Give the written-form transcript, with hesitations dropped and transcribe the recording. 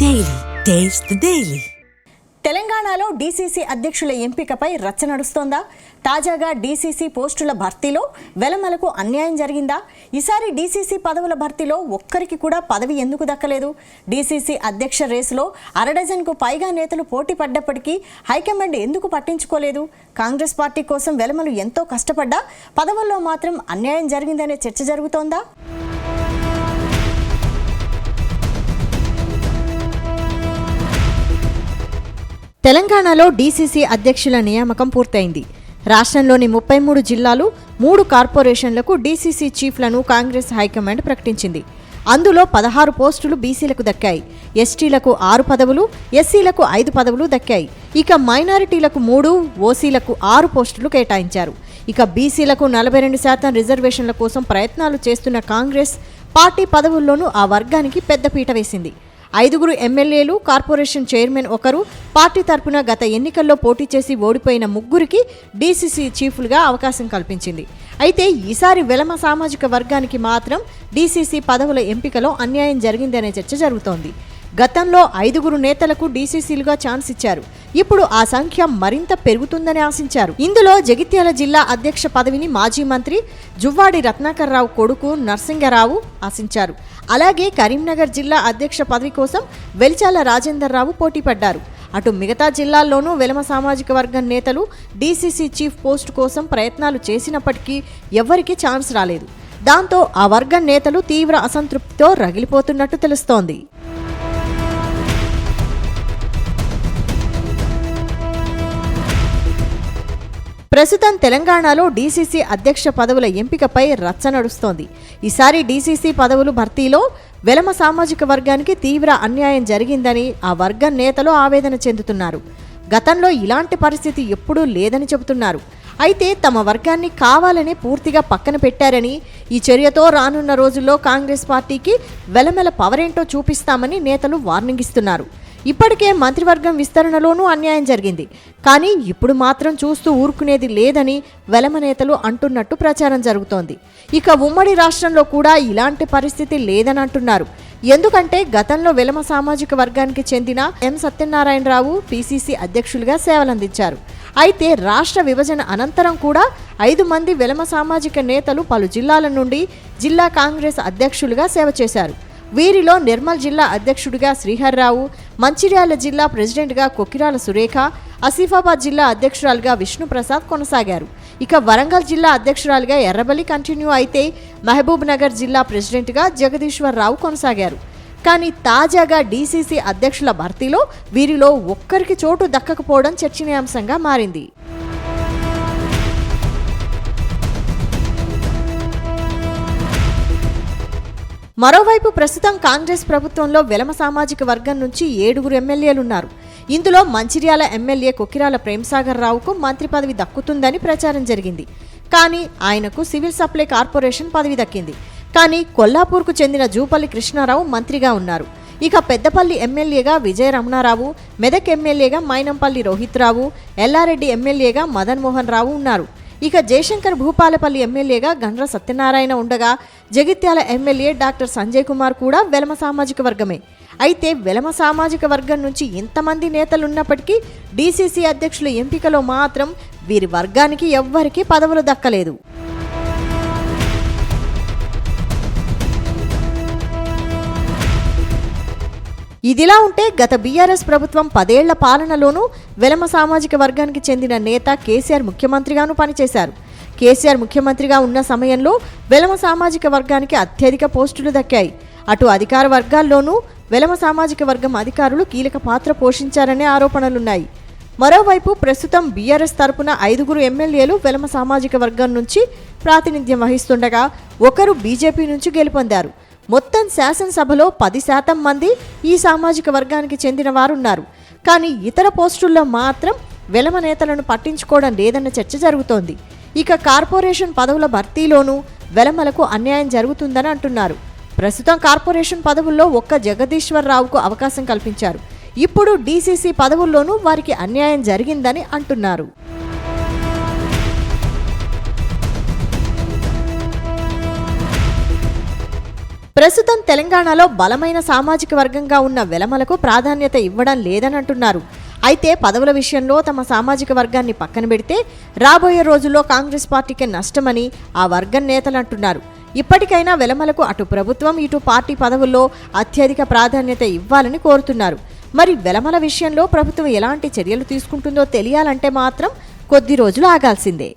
Daily. Taste the Daily. తెలంగాణలో DCC అధ్యక్షుల ఎంపికపై రచ్చ నడుస్తోందా? తాజాగా డీసీసీ పోస్టుల భర్తీలో వెలమలకు అన్యాయం జరిగిందా? ఈసారి డీసీసీ పదవుల భర్తీలో ఒక్కరికి కూడా పదవి ఎందుకు దక్కలేదు? డీసీసీ అధ్యక్ష రేసులో అరడజన్కు పైగా నేతలు పోటీ పడ్డప్పటికీ హైకమాండ్ ఎందుకు పట్టించుకోలేదు? కాంగ్రెస్ పార్టీ కోసం వెలమలు ఎంతో కష్టపడ్డా పదవుల్లో మాత్రం అన్యాయం జరిగిందనే చర్చ జరుగుతోందా? తెలంగాణలో డీసీసీ అధ్యక్షుల నియామకం పూర్తయింది. రాష్ట్రంలోని 33 జిల్లాలు 3 కార్పొరేషన్లకు డీసీసీ చీఫ్లను కాంగ్రెస్ హైకమాండ్ ప్రకటించింది. అందులో 16 పోస్టులు బీసీలకు దక్కాయి. ఎస్టీలకు 6 పదవులు, ఎస్సీలకు 5 పదవులు దక్కాయి. ఇక మైనారిటీలకు 3, ఓసీలకు 6 పోస్టులు కేటాయించారు. ఇక బీసీలకు 42% రిజర్వేషన్ల కోసం ప్రయత్నాలు చేస్తున్న కాంగ్రెస్ పార్టీ పదవుల్లోనూ ఆ వర్గానికి పెద్దపీట వేసింది. 5 ఎమ్మెల్యేలు, కార్పొరేషన్ చైర్మన్ ఒకరు, పార్టీ తరపున గత ఎన్నికల్లో పోటీ చేసి ఓడిపోయిన 3కి డీసీసీ చీఫ్లుగా అవకాశం కల్పించింది. అయితే ఈసారి వెలమ సామాజిక వర్గానికి మాత్రం డీసీసీ పదవుల ఎంపికలో అన్యాయం జరిగిందనే చర్చ జరుగుతోంది. గతంలో 5 నేతలకు డీసీసీలుగా ఛాన్స్ ఇచ్చారు. ఇప్పుడు ఆ సంఖ్య మరింత పెరుగుతుందని ఆశించారు. ఇందులో జగిత్యాల జిల్లా అధ్యక్ష పదవిని మాజీ మంత్రి జువ్వాడి రత్నాకర్ రావు కొడుకు నర్సింగరావు ఆశించారు. అలాగే కరీంనగర్ జిల్లా అధ్యక్ష పదవి కోసం వెలిచాల రాజేందర్ రావు పోటీ పడ్డారు. అటు మిగతా జిల్లాల్లోనూ వెలమ సామాజిక వర్గం నేతలు డీసీసీ చీఫ్ పోస్టు కోసం ప్రయత్నాలు చేసినప్పటికీ ఎవ్వరికీ ఛాన్స్ రాలేదు. దాంతో ఆ వర్గం నేతలు తీవ్ర అసంతృప్తితో రగిలిపోతున్నట్టు తెలుస్తోంది. ప్రస్తుతం తెలంగాణలో డీసీసీ అధ్యక్ష పదవుల ఎంపికపై రచ్చ నడుస్తోంది. ఈసారి డీసీసీ పదవులు భర్తీలో వెలమ సామాజిక వర్గానికి తీవ్ర అన్యాయం జరిగిందని ఆ వర్గం నేతలు ఆవేదన చెందుతున్నారు. గతంలో ఇలాంటి పరిస్థితి ఎప్పుడూ లేదని చెబుతున్నారు. అయితే తమ వర్గాన్ని కావాలనే పూర్తిగా పక్కన పెట్టారని, ఈ చర్యతో రానున్న రోజుల్లో కాంగ్రెస్ పార్టీకి వెలమెల పవరేంటో చూపిస్తామని నేతలు వార్నింగ్ ఇస్తున్నారు. ఇప్పటికే మంత్రివర్గం విస్తరణలోనూ అన్యాయం జరిగింది. కానీ ఇప్పుడు మాత్రం చూస్తూ ఊరుకునేది లేదని వెలమ నేతలు అంటున్నట్టు ప్రచారం జరుగుతోంది. ఇక ఉమ్మడి రాష్ట్రంలో కూడా ఇలాంటి పరిస్థితి లేదని అంటున్నారు. ఎందుకంటే గతంలో వెలమ సామాజిక వర్గానికి చెందిన ఎం సత్యనారాయణరావు పీసీసీ అధ్యక్షులుగా సేవలందించారు. అయితే రాష్ట్ర విభజన అనంతరం కూడా 5 మంది వెలమ సామాజిక నేతలు పలు జిల్లాల నుండి జిల్లా కాంగ్రెస్ అధ్యక్షులుగా సేవ చేశారు. వీరిలో నిర్మల్ జిల్లా అధ్యక్షుడిగా శ్రీహర్రావు, మంచిర్యాల జిల్లా ప్రెసిడెంట్గా కొకిరాల సురేఖ, ఆసిఫాబాద్ జిల్లా అధ్యక్షురాలుగా విష్ణుప్రసాద్ కొనసాగారు. ఇక వరంగల్ జిల్లా అధ్యక్షురాలుగా ఎర్రబలి కంటిన్యూ అయితే మహబూబ్ నగర్ జిల్లా ప్రెసిడెంట్గా జగదీశ్వరరావు కొనసాగారు. కానీ తాజాగా డీసీసీ అధ్యక్షుల భర్తీలో వీరిలో ఒక్కరికి చోటు దక్కకపోవడం చర్చనీయాంశంగా మారింది. మరోవైపు ప్రస్తుతం కాంగ్రెస్ ప్రభుత్వంలో వెలమ సామాజిక వర్గం నుంచి 7 ఎమ్మెల్యేలున్నారు. ఇందులో మంచిర్యాల ఎమ్మెల్యే కొకిరాల ప్రేమ్సాగర్ రావుకు మంత్రి పదవి దక్కుతుందని ప్రచారం జరిగింది. కానీ ఆయనకు సివిల్ సప్లై కార్పొరేషన్ పదవి దక్కింది. కానీ కొల్లాపూర్కు చెందిన జూపల్లి కృష్ణారావు మంత్రిగా ఉన్నారు. ఇక పెద్దపల్లి ఎమ్మెల్యేగా విజయ రమణారావు, మెదక్ ఎమ్మెల్యేగా మైనంపల్లి రోహిత్ రావు, ఎల్లారెడ్డి ఎమ్మెల్యేగా మదన్ మోహన్ రావు ఉన్నారు. ఇక జయశంకర్ భూపాలపల్లి ఎమ్మెల్యేగా గండ్ర సత్యనారాయణ ఉండగా జగిత్యాల ఎమ్మెల్యే డాక్టర్ సంజయ్ కుమార్ కూడా వెలమ సామాజిక వర్గమే. అయితే వెలమ సామాజిక వర్గం నుంచి ఇంతమంది నేతలున్నప్పటికీ డీసీసీ అధ్యక్షుల ఎంపికలో మాత్రం వీరి వర్గానికి ఎవ్వరికీ పదవులు దక్కలేదు. ఇదిలా ఉంటే గత బీఆర్ఎస్ ప్రభుత్వం 10 ఏళ్ల పాలనలోనూ వెలమ సామాజిక వర్గానికి చెందిన నేత కేసీఆర్ ముఖ్యమంత్రిగాను పనిచేశారు. కేసీఆర్ ముఖ్యమంత్రిగా ఉన్న సమయంలో వెలమ సామాజిక వర్గానికి అత్యధిక పోస్టులు దక్కాయి. అటు అధికార వర్గాల్లోనూ వెలమ సామాజిక వర్గం అధికారులు కీలక పాత్ర పోషించారనే ఆరోపణలున్నాయి. మరోవైపు ప్రస్తుతం బీఆర్ఎస్ తరపున 5 ఎమ్మెల్యేలు వెలమ సామాజిక వర్గం నుంచి ప్రాతినిధ్యం వహిస్తుండగా ఒకరు బీజేపీ నుంచి గెలుపొందారు. మొత్తం శాసనసభలో 10% మంది ఈ సామాజిక వర్గానికి చెందిన వారున్నారు. కానీ ఇతర పోస్టుల్లో మాత్రం వెలమ నేతలను పట్టించుకోవడం లేదన్న చర్చ జరుగుతోంది. ఇక కార్పొరేషన్ పదవుల భర్తీలోనూ వెలమలకు అన్యాయం జరుగుతుందని అంటున్నారు. ప్రస్తుతం కార్పొరేషన్ పదవుల్లో ఒక్క జగదీశ్వరరావుకు అవకాశం కల్పించారు. ఇప్పుడు డీసీసీ పదవుల్లోనూ వారికి అన్యాయం జరిగిందని అంటున్నారు. ప్రస్తుతం తెలంగాణలో బలమైన సామాజిక వర్గంగా ఉన్న వెలమలకు ప్రాధాన్యత ఇవ్వడం లేదని అంటున్నారు. అయితే పదవుల విషయంలో తమ సామాజిక వర్గాన్ని పక్కన పెడితే రాబోయే రోజుల్లో కాంగ్రెస్ పార్టీకి నష్టమని ఆ వర్గం నేతలు అంటున్నారు. ఇప్పటికైనా వెలమలకు అటు ప్రభుత్వం ఇటు పార్టీ పదవుల్లో అత్యధిక ప్రాధాన్యత ఇవ్వాలని కోరుతున్నారు. మరి వెలమల విషయంలో ప్రభుత్వం ఎలాంటి చర్యలు తీసుకుంటుందో తెలియాలంటే మాత్రం కొద్ది రోజులు ఆగాల్సిందే.